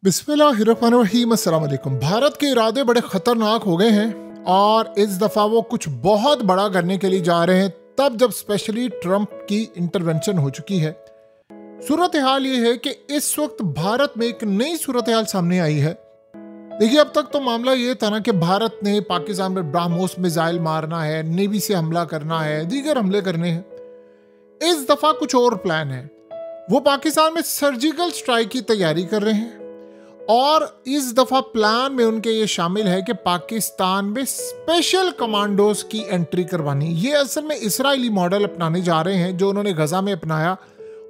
बिस्मिल्लाहिर्रहमानिर्रहीम। अस्सलाम वालेकुम। भारत के इरादे बड़े ख़तरनाक हो गए हैं और इस दफ़ा वो कुछ बहुत बड़ा करने के लिए जा रहे हैं, तब जब स्पेशली ट्रंप की इंटरवेंशन हो चुकी है। सूरत हाल ये है कि इस वक्त भारत में एक नई सूरत हाल सामने आई है। देखिए, अब तक तो मामला ये था ना कि भारत ने पाकिस्तान में ब्रह्मोस मिसाइल मारना है, नेवी से हमला करना है, दीगर हमले करने हैं। इस दफ़ा कुछ और प्लान है। वो पाकिस्तान में सर्जिकल स्ट्राइक की तैयारी कर रहे हैं और इस दफ़ा प्लान में उनके ये शामिल है कि पाकिस्तान में स्पेशल कमांडोज की एंट्री करवानी। ये असल में इजरायली मॉडल अपनाने जा रहे हैं जो उन्होंने गजा में अपनाया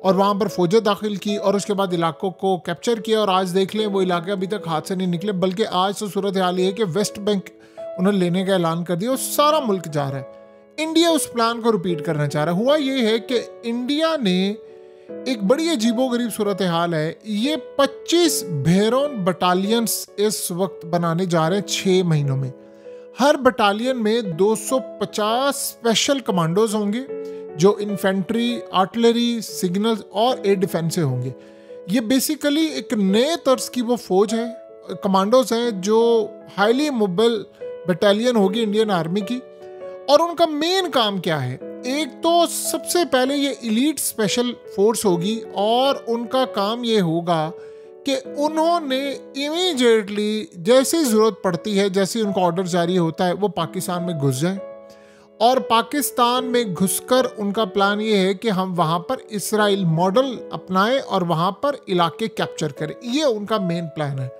और वहाँ पर फौजें दाखिल की और उसके बाद इलाकों को कैप्चर किया। और आज देख लें, वो इलाके अभी तक हाथ से नहीं निकले, बल्कि आज तो सूरत हाल ये है कि वेस्ट बैंक उन्होंने लेने का ऐलान कर दिया और सारा मुल्क जा रहा है। इंडिया उस प्लान को रिपीट करना चाह रहा है। हुआ ये है कि इंडिया ने एक बड़ी अजीबोगरीब सूरत हाल है। ये 25 भेरोन बटालियंस इस वक्त बनाने जा रहे हैं 6 महीनों में। हर बटालियन में 250 स्पेशल कमांडोज होंगे जो इन्फेंट्री, आर्टिलरी, सिग्नल्स और एयर डिफेंस से होंगे। ये बेसिकली एक नए तर्ज की वो फौज है, कमांडोज हैं जो हाईली मोबाइल बटालियन होगी इंडियन आर्मी की। और उनका मेन काम क्या है? एक तो सबसे पहले ये इलीट स्पेशल फोर्स होगी और उनका काम ये होगा कि उन्होंने इमीडिएटली जैसी ज़रूरत पड़ती है, जैसे उनका ऑर्डर जारी होता है, वो पाकिस्तान में घुस जाए। और पाकिस्तान में घुसकर उनका प्लान ये है कि हम वहाँ पर इसराइल मॉडल अपनाएं और वहाँ पर इलाके कैप्चर करें। ये उनका मेन प्लान है।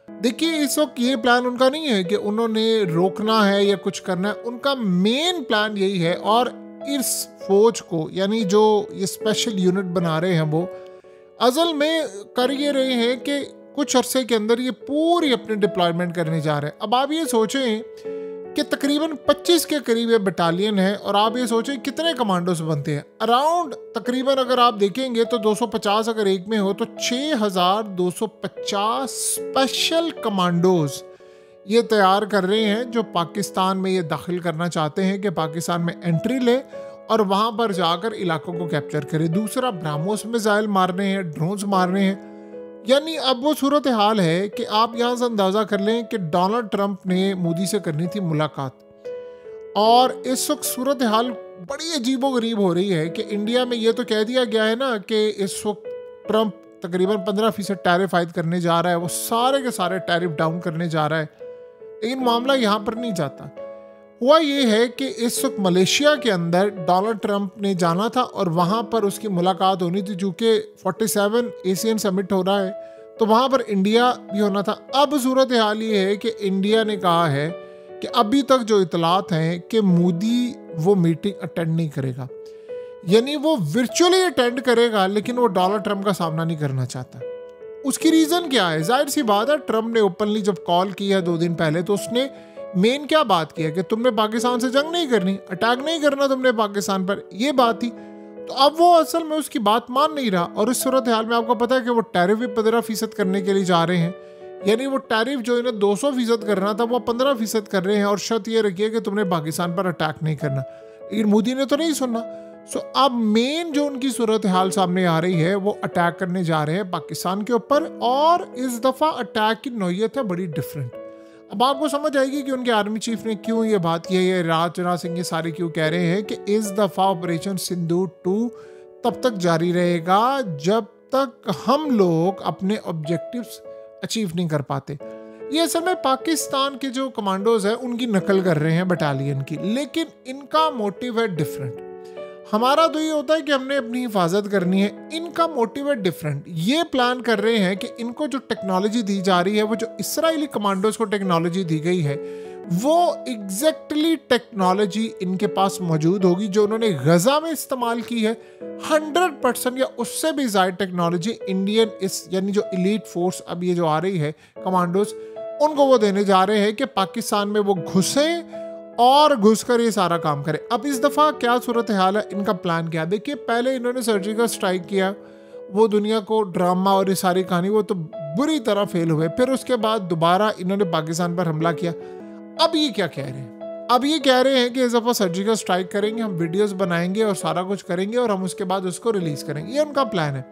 देखिए, इस वक्त ये प्लान उनका नहीं है कि उन्होंने रोकना है या कुछ करना है। उनका मेन प्लान यही है। और इस फौज को, यानी जो ये स्पेशल यूनिट बना रहे हैं, वो असल में कर ये रहे हैं कि कुछ अरसे के अंदर ये पूरी अपनी डिप्लॉयमेंट करने जा रहे हैं। अब आप ये सोचें कि तकरीबन 25 के करीब ये बटालियन है और आप ये सोचें कितने कमांडोज बनते हैं। अराउंड तकरीबन अगर आप देखेंगे तो 250 अगर एक में हो तो 6250 स्पेशल कमांडोज ये तैयार कर रहे हैं जो पाकिस्तान में ये दाखिल करना चाहते हैं कि पाकिस्तान में एंट्री ले और वहाँ पर जाकर इलाकों को कैप्चर करे। दूसरा, ब्रह्मोस मिसाइल मारने हैं, ड्रोन्स मारने हैं। यानी अब वो सूरत हाल है कि आप यहाँ से अंदाज़ा कर लें कि डोनाल्ड ट्रंप ने मोदी से करनी थी मुलाकात। और इस वक्त सूरत हाल बड़ी अजीबोगरीब हो रही है कि इंडिया में ये तो कह दिया गया है ना कि इस वक्त ट्रंप तकरीबन 15% टैरिफ आयद करने जा रहा है, वो सारे के सारे टैरिफ डाउन करने जा रहा है। लेकिन मामला यहाँ पर नहीं जाता। हुआ ये है कि इस वक्त मलेशिया के अंदर डोनाल्ड ट्रंप ने जाना था और वहाँ पर उसकी मुलाकात होनी थी। चूँकि 47 एशियन समिट हो रहा है तो वहाँ पर इंडिया भी होना था। अब सूरत हाल ये है कि इंडिया ने कहा है कि अभी तक जो इतलात हैं कि मोदी वो मीटिंग अटेंड नहीं करेगा, यानी वो वर्चुअली अटेंड करेगा, लेकिन वो डोनाल्ड ट्रंप का सामना नहीं करना चाहता। उसकी रीज़न क्या है? जाहिर सी बात है, ट्रंप ने ओपनली जब कॉल किया 2 दिन पहले तो उसने मेन क्या बात किया कि तुमने पाकिस्तान से जंग नहीं करनी, अटैक नहीं करना तुमने पाकिस्तान पर, ये बात थी। तो अब वो असल में उसकी बात मान नहीं रहा और इस सूरत हाल में आपको पता है कि वो टैरिफ भी 15% करने के लिए जा रहे हैं। यानी वो टैरिफ जो इन्हें 200% करना था वो 15% कर रहे हैं और शर्त ये रखी है कि तुमने पाकिस्तान पर अटैक नहीं करना। लेकिन मोदी ने तो नहीं सुनना। सो अब मेन जो उनकी सूरत हाल सामने आ रही है वो अटैक करने जा रहे हैं पाकिस्तान के ऊपर। और इस दफ़ा अटैक की नौयत है बड़ी डिफरेंट। अब आपको समझ आएगी कि उनके आर्मी चीफ ने क्यों ये बात की है, ये राजनाथ सिंह ये सारे क्यों कह रहे हैं कि इस दफ़ा ऑपरेशन सिंदूर 2 तब तक जारी रहेगा जब तक हम लोग अपने ऑब्जेक्टिव्स अचीव नहीं कर पाते। ये असल में पाकिस्तान के जो कमांडोज हैं उनकी नकल कर रहे हैं बटालियन की, लेकिन इनका मोटिव है डिफरेंट। हमारा तो ये होता है कि हमने अपनी हिफाजत करनी है, इनका मोटिव है डिफरेंट। ये प्लान कर रहे हैं कि इनको जो टेक्नोलॉजी दी जा रही है, वो जो इसराइली कमांडोज को टेक्नोलॉजी दी गई है, वो एग्जैक्टली टेक्नोलॉजी इनके पास मौजूद होगी जो उन्होंने गजा में इस्तेमाल की है। 100% या उससे भी ज़्यादा टेक्नोलॉजी इंडियन यानी जो इलीट फोर्स अब ये जो आ रही है कमांडोज, उनको वो देने जा रहे हैं कि पाकिस्तान में वो घुसे और घुसकर ये सारा काम करे। अब इस दफ़ा क्या सूरत हाल है, इनका प्लान क्या? देखिए, पहले इन्होंने सर्जिकल स्ट्राइक किया, वो दुनिया को ड्रामा और ये सारी कहानी वो तो बुरी तरह फेल हुए। फिर उसके बाद दोबारा इन्होंने पाकिस्तान पर हमला किया। अब ये क्या कह रहे हैं? अब ये कह रहे हैं कि इस दफ़ा सर्जिकल स्ट्राइक करेंगे, हम वीडियोस बनाएंगे और सारा कुछ करेंगे और हम उसके बाद उसको रिलीज़ करेंगे। ये उनका प्लान है।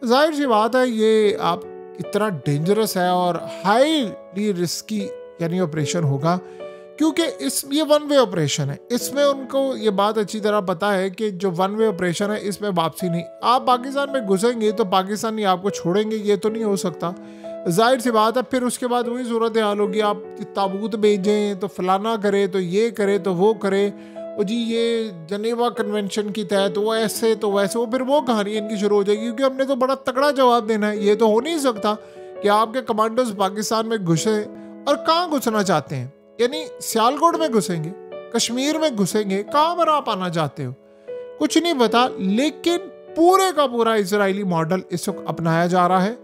जाहिर सी बात है, ये आप इतना डेंजरस है और हाईली रिस्की यानी ऑपरेशन होगा, क्योंकि ये वन वे ऑपरेशन है। इसमें उनको ये बात अच्छी तरह पता है कि जो वन वे ऑपरेशन है इसमें वापसी नहीं। आप पाकिस्तान में घुसेंगे तो पाकिस्तानी आपको छोड़ेंगे, ये तो नहीं हो सकता, जाहिर सी बात है। फिर उसके बाद वही सूरत हाल होगी, आप ताबूत भेजें तो फलाना करे, तो ये करे, तो वो करे, और जी ये जनेवा कन्वेंशन की तहत वो ऐसे तो वैसे, वो फिर वो कहानी इनकी शुरू हो जाएगी, क्योंकि हमने तो बड़ा तगड़ा जवाब देना है। ये तो हो नहीं सकता कि आपके कमांडोज पाकिस्तान में घुसे, और कहाँ घुसना चाहते हैं, यानी सियालकोट में घुसेंगे, कश्मीर में घुसेंगे, कहाँ पर आप आना चाहते हो, कुछ नहीं पता। लेकिन पूरे का पूरा इजरायली मॉडल इस वक्त अपनाया जा रहा है,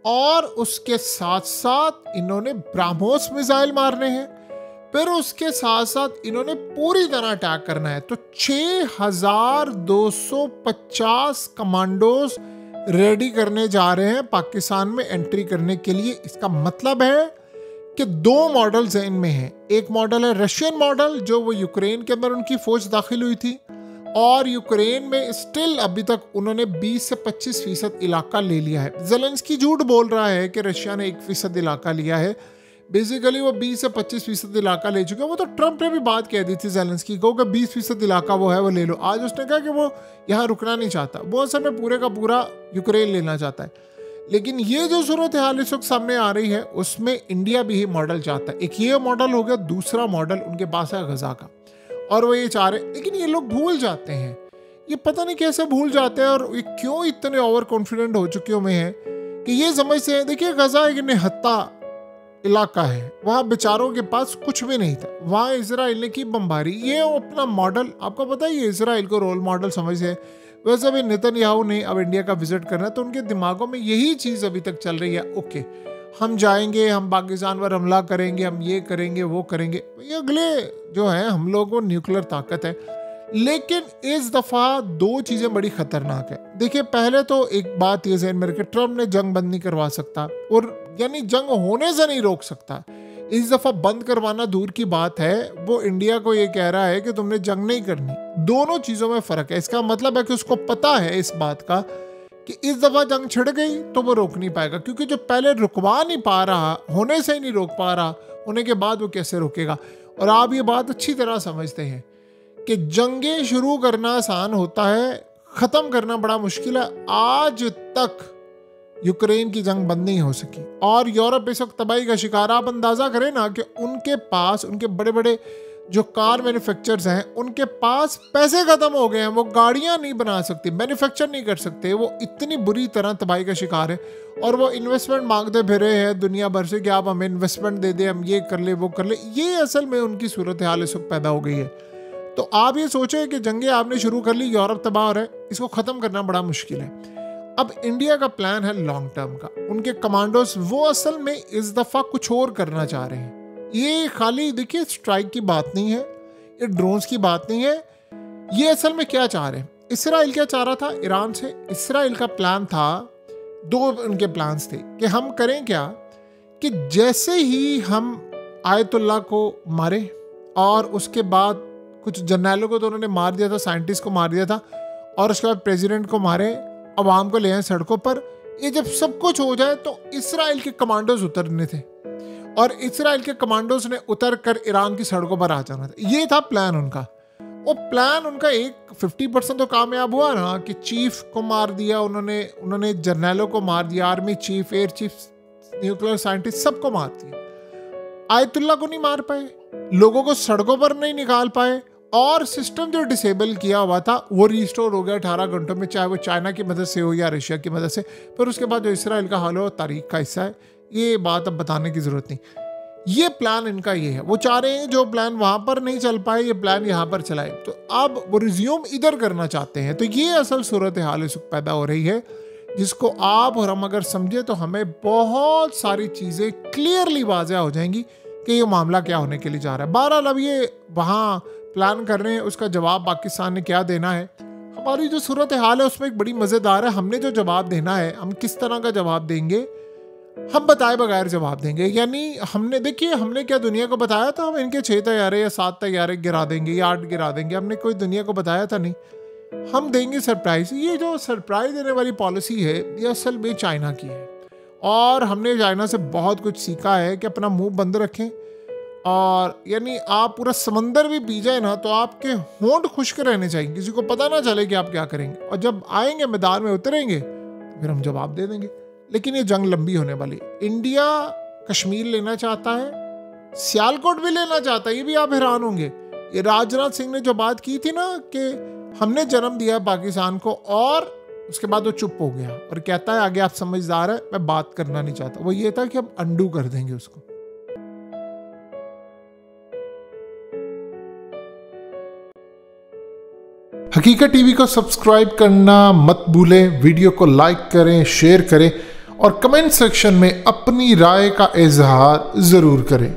और उसके साथ साथ इन्होंने ब्राह्मोस मिसाइल मारने हैं, फिर उसके साथ साथ इन्होंने पूरी तरह अटैक करना है। तो 6250 कमांडोज रेडी करने जा रहे हैं पाकिस्तान में एंट्री करने के लिए। इसका मतलब है कि 2 मॉडल्स हैं इनमें हैं। एक मॉडल है रशियन मॉडल, जो वो यूक्रेन के अंदर उनकी फौज दाखिल हुई थी, और यूक्रेन में स्टिल अभी तक उन्होंने 20 से 25% इलाका ले लिया है। ज़ेलेंस्की झूठ बोल रहा है कि रशिया ने 1% इलाका लिया है, बेसिकली वो 20 से 25% इलाका ले चुके हैं। वो तो ट्रंप ने भी बात कह दी थी ज़ेलेंस्की को कि 20% इलाका वो है वो ले लो। आज उसने कहा कि वो यहाँ रुकना नहीं चाहता, वो असल में पूरे का पूरा यूक्रेन लेना चाहता है। लेकिन ये जो सूरत हाल इस वक्त सामने आ रही है, उसमें इंडिया भी ही मॉडल चाहता है। एक ये मॉडल हो गया, दूसरा मॉडल उनके पास है गजा का, और वो ये चाह रहे, लेकिन ये लोग भूल जाते हैं, ये पता नहीं कैसे भूल जाते हैं, और ये क्यों इतने ओवर कॉन्फिडेंट हो चुके हुए हैं कि ये समझते हैं। देखिए गजा एक निहत्ता इलाका है, वहाँ बेचारों के पास कुछ भी नहीं था, वहाँ इसराइल ने की बमबारी। ये अपना मॉडल, आपको पता है ये इसराइल को रोल मॉडल समझते हैं। वैसे भी नेतन्याहू ने अब इंडिया का विजिट करना है, तो उनके दिमागों में यही चीज़ अभी तक चल रही है, ओके हम जाएंगे, हम पाकिस्तान पर हमला करेंगे, हम ये करेंगे वो करेंगे। ये अगले जो है हम लोगों को न्यूक्लियर ताकत है, लेकिन इस दफ़ा 2 चीज़ें बड़ी ख़तरनाक है। देखिए पहले तो एक बात ये ज़हन में रखे, ट्रम्प ने जंग बंद नहीं करवा सकता, और यानी जंग होने से नहीं रोक सकता। इस दफ़ा बंद करवाना दूर की बात है, वो इंडिया को ये कह रहा है कि तुमने जंग नहीं करनी। दोनों चीज़ों में फ़र्क है। इसका मतलब है कि उसको पता है इस बात का कि इस दफ़ा जंग छिड़ गई तो वो रोक नहीं पाएगा, क्योंकि जो पहले रुकवा नहीं पा रहा, होने से ही नहीं रोक पा रहा, होने के बाद वो कैसे रोकेगा। और आप ये बात अच्छी तरह समझते हैं कि जंगें शुरू करना आसान होता है, ख़त्म करना बड़ा मुश्किल है। आज तक यूक्रेन की जंग बंद नहीं हो सकी, और यूरोप इस वक्त तबाही का शिकार। आप अंदाज़ा करें ना कि उनके पास, उनके बड़े बड़े जो कार मैन्युफैक्चरर्स हैं, उनके पास पैसे ख़त्म हो गए हैं, वो गाड़ियाँ नहीं बना सकते, मैन्युफैक्चर नहीं कर सकते, वो इतनी बुरी तरह तबाही का शिकार है। और वो इन्वेस्टमेंट मांगते फिरे हैं दुनिया भर से कि आप हमें इन्वेस्टमेंट दे दें, हम ये कर ले वो कर ले। ये असल में उनकी सूरत हाल इस वक्त पैदा हो गई है। तो आप ये सोचें कि जंगें आपने शुरू कर ली, यूरोप तबाह हो रहा है, इसको ख़त्म करना बड़ा मुश्किल है। अब इंडिया का प्लान है लॉन्ग टर्म का। उनके कमांडोज वो असल में इस दफ़ा कुछ और करना चाह रहे हैं। ये खाली देखिए स्ट्राइक की बात नहीं है, ये ड्रोन्स की बात नहीं है। ये असल में क्या चाह रहे हैं, इसराइल क्या चाह रहा था ईरान से। इसराइल का प्लान था, 2 उनके प्लान्स थे कि हम करें क्या कि जैसे ही हम आयतुल्लाह को मारे, और उसके बाद कुछ जर्नैलों को तो उन्होंने मार दिया था, साइंटिस्ट को मार दिया था, और उसके बाद प्रेसिडेंट को मारे, अवाम को ले आए सड़कों पर। ये जब सब कुछ हो जाए तो इसराइल के कमांडोज उतरने थे, और इसराइल के कमांडोज ने उतर कर ईरान की सड़कों पर आ जाना था। ये था प्लान उनका। वो प्लान उनका एक 50% तो कामयाब हुआ ना, कि चीफ को मार दिया उन्होंने जर्नैलों को मार दिया, army chief, air chief, nuclear scientist, सबको मार दिया। आयतुल्लाह को नहीं मार पाए, लोगों को सड़कों पर नहीं निकाल पाए, और सिस्टम जो डिसेबल किया हुआ था वो रिस्टोर हो गया 18 घंटों में, चाहे वो चाइना की मदद से हो या रशिया की मदद से। फिर उसके बाद जो इसराइल का हाल हो तारीख का हिस्सा है, ये बात अब बताने की ज़रूरत नहीं। ये प्लान इनका ये है, वो चाह रहे हैं जो प्लान वहाँ पर नहीं चल पाए, ये प्लान यहाँ पर चलाए, तो अब वो रिज्यूम इधर करना चाहते हैं। तो ये असल सूरत हाल इस वक्त पैदा हो रही है, जिसको आप और हम अगर समझे तो हमें बहुत सारी चीज़ें क्लियरली वाज़ह हो जाएंगी कि ये मामला क्या होने के लिए जा रहा है। बहरहाल अब ये वहाँ प्लान कर रहे हैं, उसका जवाब पाकिस्तान ने क्या देना है। हमारी जो सूरत हाल है उसमें एक बड़ी मज़ेदार है, हमने जो जवाब देना है, हम किस तरह का जवाब देंगे, हम बताए बगैर जवाब देंगे। यानी हमने क्या दुनिया को बताया था हम इनके 6 तैयारे या 7 तैयारे गिरा देंगे या 8 गिरा देंगे, हमने कोई दुनिया को बताया था नहीं, हम देंगे सरप्राइज। ये जो सरप्राइज देने वाली पॉलिसी है ये असल में चाइना की है, और हमने चाइना से बहुत कुछ सीखा है कि अपना मुंह बंद रखें, और यानी आप पूरा समंदर भी पी जाए ना तो आपके होंठ खुश्क रहने चाहिए, किसी को पता ना चले कि आप क्या करेंगे, और जब आएंगे मैदान में उतरेंगे तो फिर हम जवाब दे देंगे। लेकिन ये जंग लंबी होने वाली है। इंडिया कश्मीर लेना चाहता है, सियालकोट भी लेना चाहता है, ये भी आप हैरान होंगे। ये राजनाथ सिंह ने जो बात की थी ना कि हमने जन्म दिया पाकिस्तान को, और उसके बाद वो चुप हो गया और कहता है आगे आप समझदार है, मैं बात करना नहीं चाहता। वो ये था कि हम अंडू कर देंगे उसको। हकीकत टीवी को सब्सक्राइब करना मत भूलें, वीडियो को लाइक करें, शेयर करें और कमेंट सेक्शन में अपनी राय का इजहार जरूर करें।